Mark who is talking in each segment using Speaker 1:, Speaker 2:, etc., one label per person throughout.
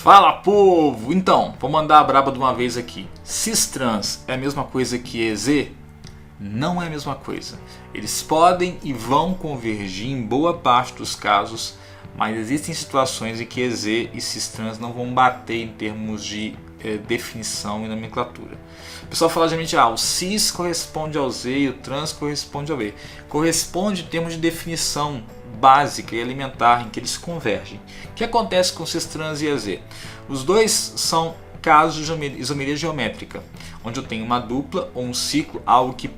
Speaker 1: Fala, povo! Então, vou mandar a braba de uma vez aqui. Cis-trans é a mesma coisa que EZ? Não é a mesma coisa. Eles podem e vão convergir em boa parte dos casos, mas existem situações em que EZ e cis-trans não vão bater em termos de definição e nomenclatura. O pessoal fala geralmente, o cis corresponde ao Z e o trans corresponde ao E. Corresponde em termos de definição básica e elementar em que eles convergem. O que acontece com cis-trans e EZ? Os dois são casos de isomeria geométrica, onde eu tenho uma dupla ou um ciclo, algo que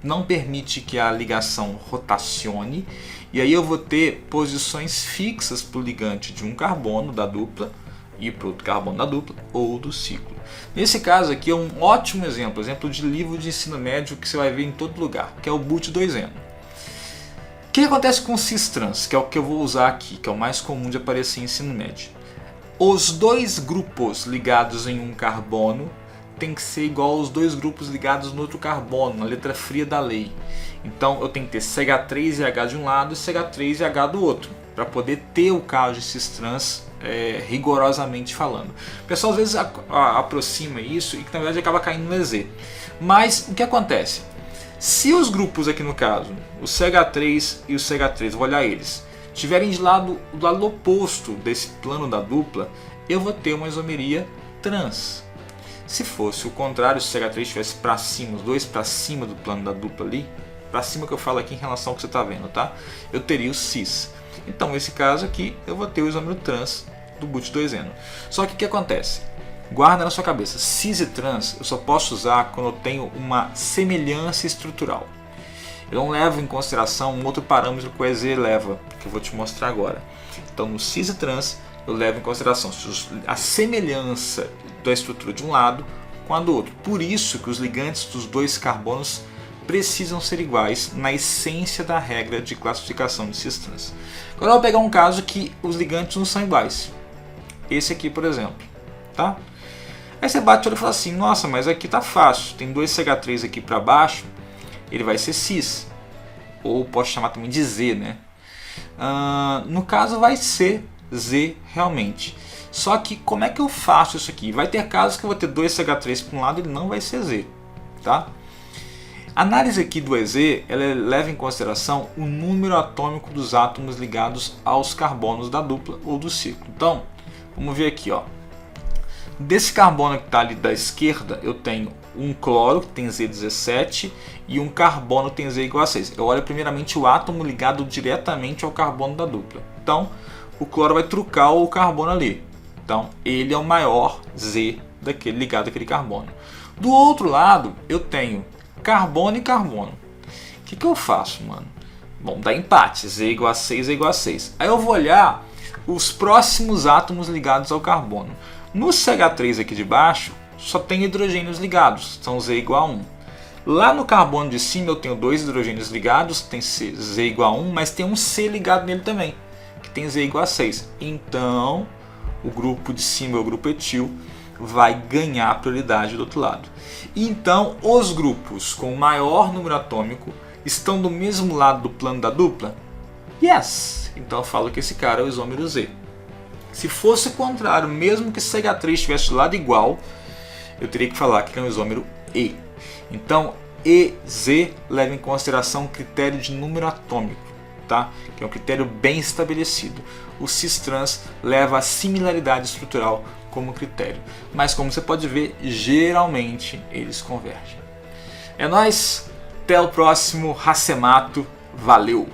Speaker 1: não permite que a ligação rotacione, e aí eu vou ter posições fixas para o ligante de um carbono da dupla e para o outro carbono da dupla ou do ciclo. Nesse caso aqui é um ótimo exemplo de livro de ensino médio que você vai ver em todo lugar, que é o But2N. O que acontece com o cis-trans, que é o que eu vou usar aqui, que é o mais comum de aparecer em ensino médio? Os dois grupos ligados em um carbono tem que ser igual aos dois grupos ligados no outro carbono, na letra fria da lei. Então eu tenho que ter CH3 e H de um lado e CH3 e H do outro, para poder ter o caso de cis-trans rigorosamente falando. O pessoal às vezes aproxima isso e que na verdade acaba caindo no EZ. Mas o que acontece? Se os grupos aqui no caso, o CH3 e o CH3, vou olhar eles, estiverem do lado oposto desse plano da dupla, eu vou ter uma isomeria trans. Se fosse o contrário, se o CH3 estivesse para cima, os dois para cima do plano da dupla ali, para cima que eu falo aqui em relação ao que você está vendo, tá? Eu teria o cis. Então nesse caso aqui eu vou ter o isômero trans do But2N. Só que o que acontece? Guarda na sua cabeça, cis e trans eu só posso usar quando eu tenho uma semelhança estrutural. Eu não levo em consideração um outro parâmetro que o EZ leva, que eu vou te mostrar agora. Então no cis e trans eu levo em consideração a semelhança da estrutura de um lado com a do outro. Por isso que os ligantes dos dois carbonos precisam ser iguais na essência da regra de classificação de cis-trans. Agora eu vou pegar um caso que os ligantes não são iguais. Esse aqui, por exemplo. Tá? Aí você bate o olho e fala assim, nossa, mas aqui tá fácil. Tem dois CH3 aqui para baixo, ele vai ser cis. Ou posso chamar também de Z, né? No caso vai ser Z realmente. Só que como é que eu faço isso aqui? Vai ter casos que eu vou ter dois CH3 para um lado e ele não vai ser Z. Tá? A análise aqui do EZ ela leva em consideração o número atômico dos átomos ligados aos carbonos da dupla ou do ciclo. Então, vamos ver aqui, ó. Desse carbono que está ali da esquerda, eu tenho um cloro que tem Z17 e um carbono que tem Z igual a 6. Eu olho primeiramente o átomo ligado diretamente ao carbono da dupla. Então, o cloro vai trucar o carbono ali. Então, ele é o maior Z ligado àquele carbono. Do outro lado, eu tenho carbono e carbono. O que eu faço, mano? Bom, dá empate. Z igual a 6, Z igual a 6. Aí eu vou olhar os próximos átomos ligados ao carbono. No CH3 aqui de baixo, só tem hidrogênios ligados, são Z igual a 1. Lá no carbono de cima eu tenho dois hidrogênios ligados, tem Z igual a 1, mas tem um C ligado nele também, que tem Z igual a 6. Então, o grupo de cima, o grupo etil, vai ganhar prioridade do outro lado. Então, os grupos com maior número atômico estão do mesmo lado do plano da dupla? Yes! Então eu falo que esse cara é o isômero Z. Se fosse o contrário, mesmo que CH3 estivesse do lado igual, eu teria que falar que é um isômero E. Então, EZ leva em consideração o critério de número atômico, tá? Que é um critério bem estabelecido. O cis-trans leva a similaridade estrutural como critério. Mas como você pode ver, geralmente eles convergem. É nóis, até o próximo Racemato, valeu!